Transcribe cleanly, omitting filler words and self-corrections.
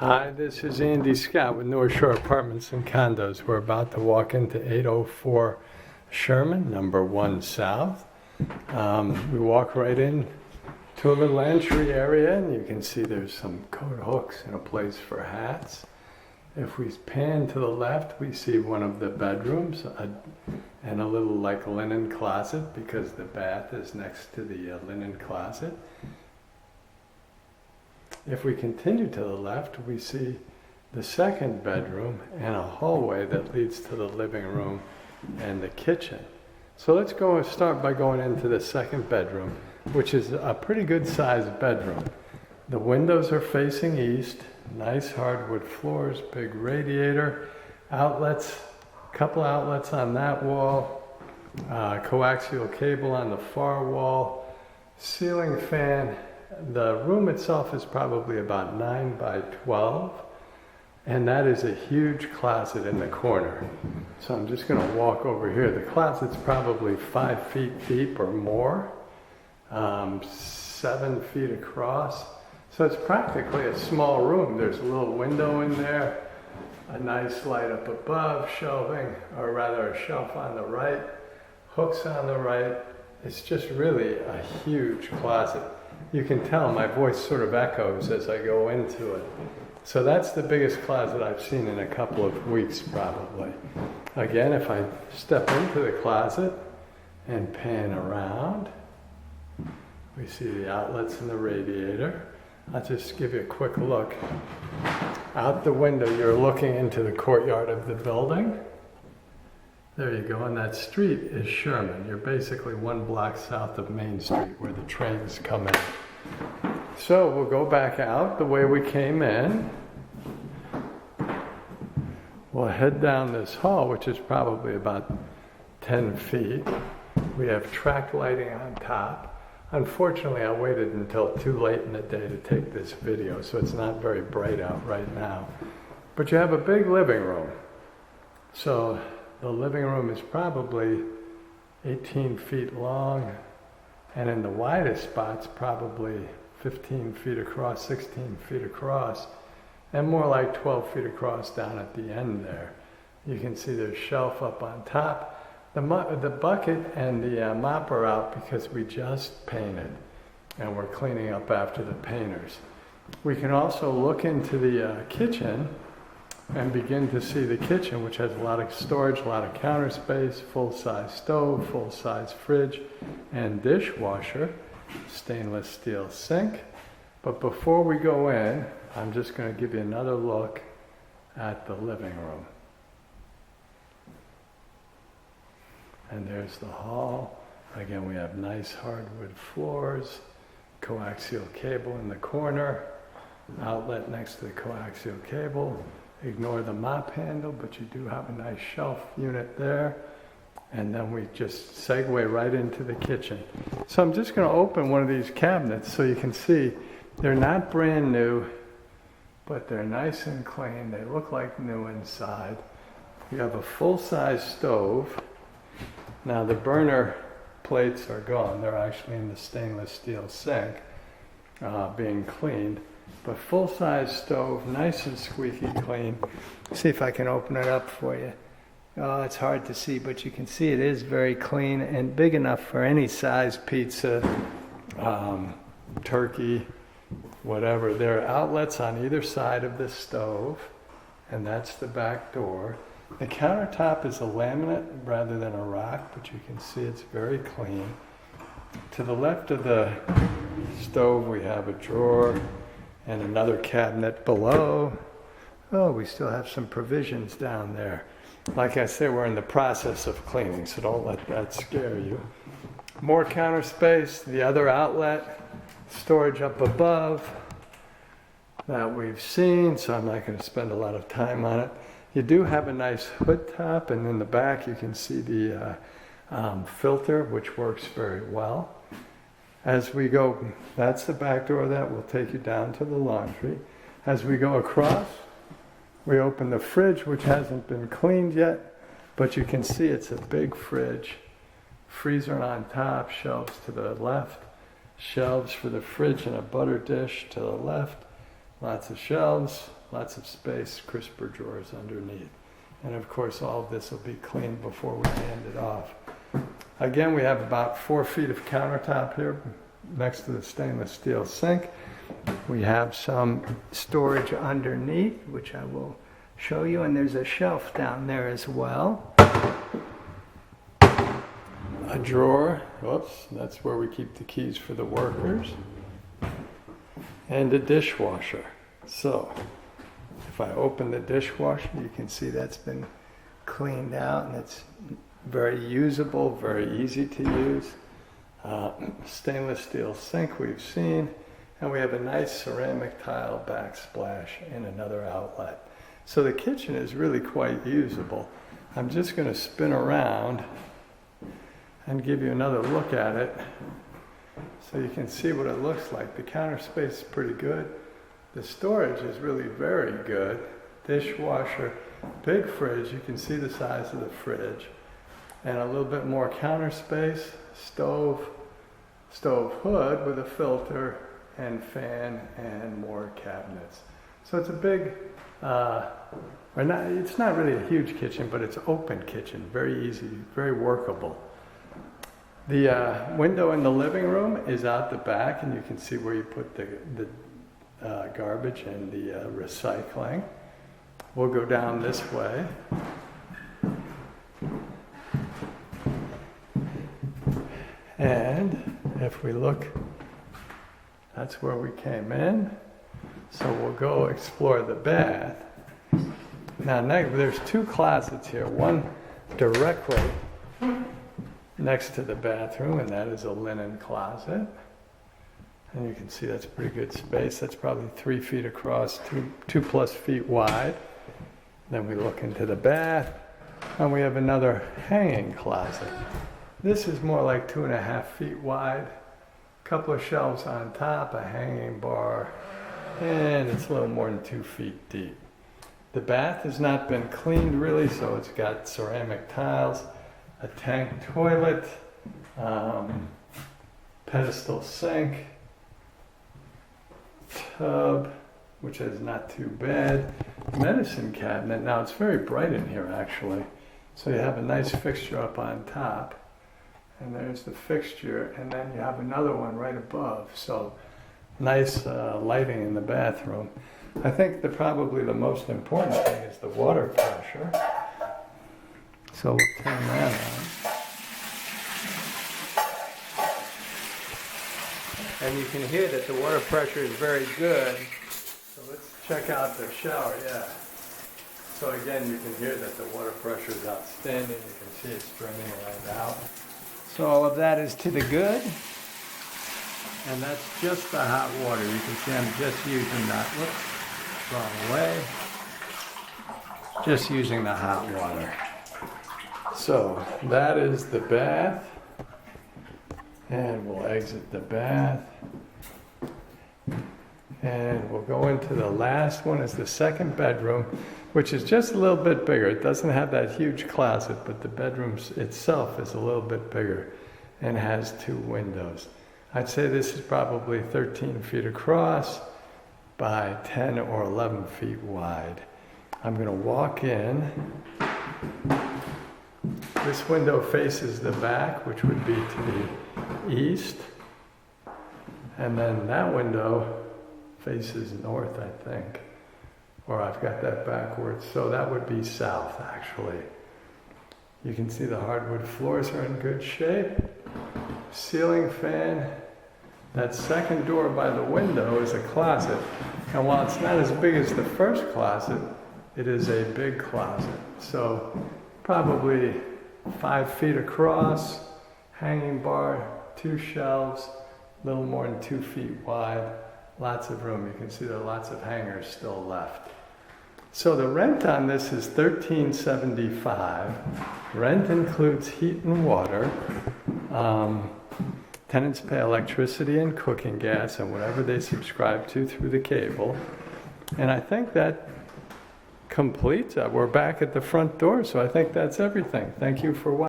Hi, this is Andy Scott with North Shore Apartments and Condos. We're about to walk into 804 Sherman, number 1 South. We walk right in to a little entry area, and you can see there's some coat hooks and a place for hats. If we pan to the left, we see one of the bedrooms and a little like linen closet because the bath is next to the linen closet. If we continue to the left, we see the second bedroom and a hallway that leads to the living room and the kitchen. So let's start by going into the second bedroom, which is a pretty good sized bedroom. The windows are facing east, nice hardwood floors, big radiator, outlets, couple outlets on that wall, coaxial cable on the far wall, ceiling fan. The room itself is probably about 9 by 12, and that is a huge closet in the corner. So I'm just going to walk over here. The closet's probably 5 feet deep or more, 7 feet across. So it's practically a small room. There's a little window in there, a nice light up above, shelving, or rather a shelf on the right, hooks on the right. It's just really a huge closet. You can tell my voice sort of echoes as I go into it. So that's the biggest closet I've seen in a couple of weeks probably. Again, if I step into the closet and pan around, we see the outlets and the radiator. I'll just give you a quick look. Out the window, you're looking into the courtyard of the building. There you go, and that street is Sherman. You're basically 1 block south of Main Street where the trains come in. So we'll go back out the way we came in. We'll head down this hall, which is probably about 10 feet. We have track lighting on top. Unfortunately, I waited until too late in the day to take this video, so it's not very bright out right now. But you have a big living room. So the living room is probably 18 feet long, and in the widest spots, probably 15 feet across, 16 feet across, and more like 12 feet across down at the end there. You can see there's a shelf up on top. The bucket and the mop are out because we just painted, and we're cleaning up after the painters. We can also look into the kitchen and begin to see the kitchen, which has a lot of storage, a lot of counter space, full-size stove, full-size fridge, and dishwasher, stainless steel sink. But before we go in, I'm just going to give you another look at the living room. And there's the hall. Again, we have nice hardwood floors, coaxial cable in the corner, outlet next to the coaxial cable. Ignore the mop handle, but you do have a nice shelf unit there. And then we just segue right into the kitchen. So I'm just going to open one of these cabinets so you can see they're not brand new, but they're nice and clean. They look like new inside. You have a full-size stove. Now the burner plates are gone. They're actually in the stainless steel sink being cleaned. But full-size stove, nice and squeaky clean. See if I can open it up for you. Oh, it's hard to see, but you can see it is very clean and big enough for any size pizza, turkey, whatever. There are outlets on either side of the stove, and that's the back door. The countertop is a laminate rather than a rock, but you can see it's very clean. To the left of the stove, we have a drawer and another cabinet below. Oh, we still have some provisions down there. Like I said, we're in the process of cleaning, so don't let that scare you. More counter space, the other outlet, storage up above that we've seen, so I'm not going to spend a lot of time on it. You do have a nice hood top, and in the back you can see the filter, which works very well. As we go, that's the back door that will take you down to the laundry. As we go across, we open the fridge, which hasn't been cleaned yet, but you can see it's a big fridge. Freezer on top, shelves to the left, shelves for the fridge and a butter dish to the left, lots of shelves, lots of space, crisper drawers underneath. And of course, all of this will be cleaned before we hand it off. Again, we have about 4 feet of countertop here next to the stainless steel sink. We have some storage underneath, which I will show you, and there's a shelf down there as well. A drawer, whoops, that's where we keep the keys for the workers. And a dishwasher. So, if I open the dishwasher, you can see that's been cleaned out, and it's very usable, very easy to use. Stainless steel sink we've seen, and we have a nice ceramic tile backsplash in another outlet. So the kitchen is really quite usable. I'm just going to spin around and give you another look at it so you can see what it looks like. The counter space is pretty good. The storage is really very good. Dishwasher, big fridge, you can see the size of the fridge. And a little bit more counter space, stove hood with a filter and fan and more cabinets. So it's a big, it's not really a huge kitchen, but it's open kitchen, very easy, very workable. The window in the living room is out the back, and you can see where you put the garbage and the recycling. We'll go down this way. And if we look, that's where we came in. So we'll go explore the bath. Now there's 2 closets here, one directly next to the bathroom, and that is a linen closet. And you can see that's pretty good space. That's probably 3 feet across, 2+ feet wide. Then we look into the bath, and we have another hanging closet. This is more like 2.5 feet wide. A couple of shelves on top, a hanging bar, and it's a little more than 2 feet deep. The bath has not been cleaned really, so it's got ceramic tiles, a tank toilet, pedestal sink, tub, which is not too bad, medicine cabinet. Now it's very bright in here actually, so you have a nice fixture up on top, and there's the fixture, and then you have another one right above, so nice lighting in the bathroom. I think probably the most important thing is the water pressure, so we'll turn that on. And you can hear that the water pressure is very good. So let's check out the shower, yeah. So again, you can hear that the water pressure is outstanding. You can see it's draining right out. So all of that is to the good. And that's just the hot water. You can see I'm just using that, whoops, wrong way. Just using the hot water. So that is the bath. And we'll exit the bath. And we'll go into the last one, is the second bedroom, which is just a little bit bigger. It doesn't have that huge closet, but the bedroom itself is a little bit bigger and has 2 windows. I'd say this is probably 13 feet across by 10 or 11 feet wide. I'm going to walk in. This window faces the back, which would be to the east. And then that window faces north, I think. Or I've got that backwards. So that would be south, actually. You can see the hardwood floors are in good shape. Ceiling fan. That second door by the window is a closet. And while it's not as big as the first closet, it is a big closet. So probably 5 feet across, hanging bar, 2 shelves, a little more than 2 feet wide, lots of room. You can see there are lots of hangers still left. So the rent on this is $13.75. Rent includes heat and water. Tenants pay electricity and cooking gas and whatever they subscribe to through the cable. And I think that completes it. We're back at the front door, so I think that's everything. Thank you for watching.